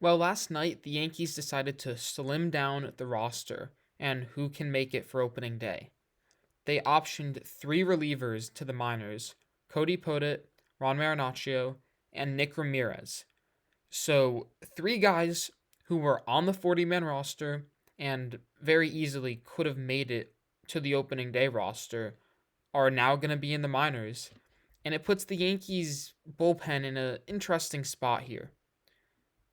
Well, last night the Yankees decided to slim down the roster and who can make it for opening day. They optioned three relievers to the minors: Cody Podet, Ron Marinaccio, and Nick Ramirez. So, three guys who were on the 40-man roster and very easily could have made it to the opening day roster are now going to be in the minors. And it puts the Yankees bullpen in an interesting spot here.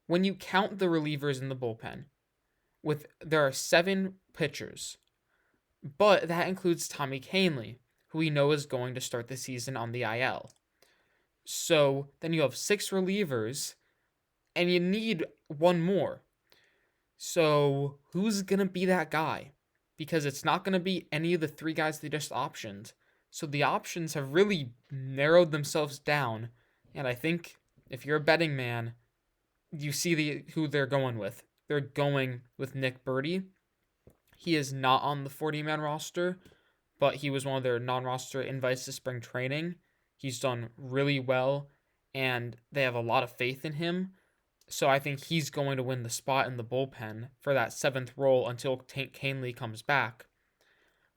When you count the relievers in the bullpen, there are seven pitchers, but that includes Tommy Kahnle, who we know is going to start the season on the IL. So then you have six relievers, and you need one more. So who's gonna be that guy? Because it's not gonna be any of the three guys they just optioned. So the options have really narrowed themselves down, and I think if you're a betting man, you see who they're going with. They're going with Nick Burdi. He is not on the 40-man roster, but he was one of their non-roster invites to spring training. He's done really well, and they have a lot of faith in him. So I think he's going to win the spot in the bullpen for that seventh role until Kahnle comes back.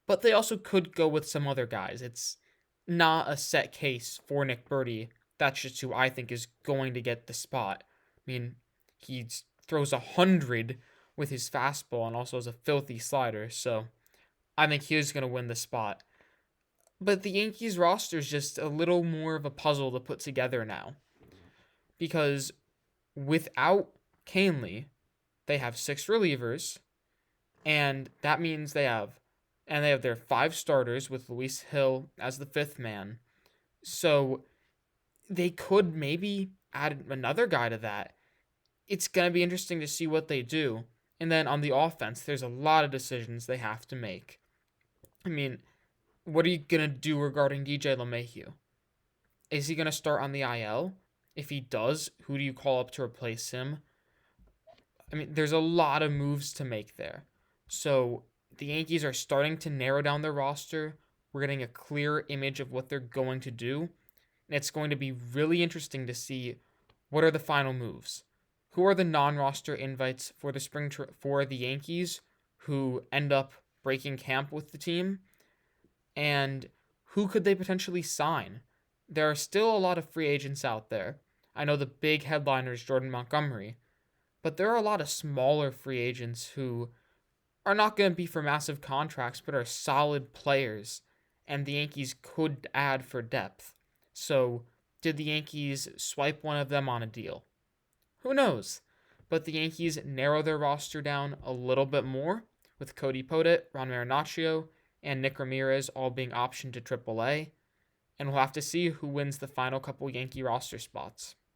But they also could go with some other guys. It's not a set case for Nick Burdi. That's just who I think is going to get the spot. I mean, he throws 100 with his fastball and also has a filthy slider. So I think he's going to win the spot. But the Yankees roster is just a little more of a puzzle to put together now. Because without Kahnle, they have six relievers, and that means they have their five starters with Luis Hill as the fifth man. So they could maybe add another guy to that. It's going to be interesting to see what they do. And then on the offense, there's a lot of decisions they have to make. I mean, what are you going to do regarding DJ LeMahieu? Is he going to start on the IL? If he does, who do you call up to replace him? I mean, there's a lot of moves to make there. So the Yankees are starting to narrow down their roster. We're getting a clear image of what they're going to do. And it's going to be really interesting to see what are the final moves. Who are the non-roster invites for the for the Yankees who end up breaking camp with the team? And who could they potentially sign? There are still a lot of free agents out there. I know the big headliner is Jordan Montgomery, but there are a lot of smaller free agents who are not going to be for massive contracts, but are solid players, and the Yankees could add for depth. So, did the Yankees swipe one of them on a deal? Who knows? But the Yankees narrow their roster down a little bit more, with Cody Podet, Ron Marinaccio, and Nick Ramirez all being optioned to AAA, and we'll have to see who wins the final couple Yankee roster spots.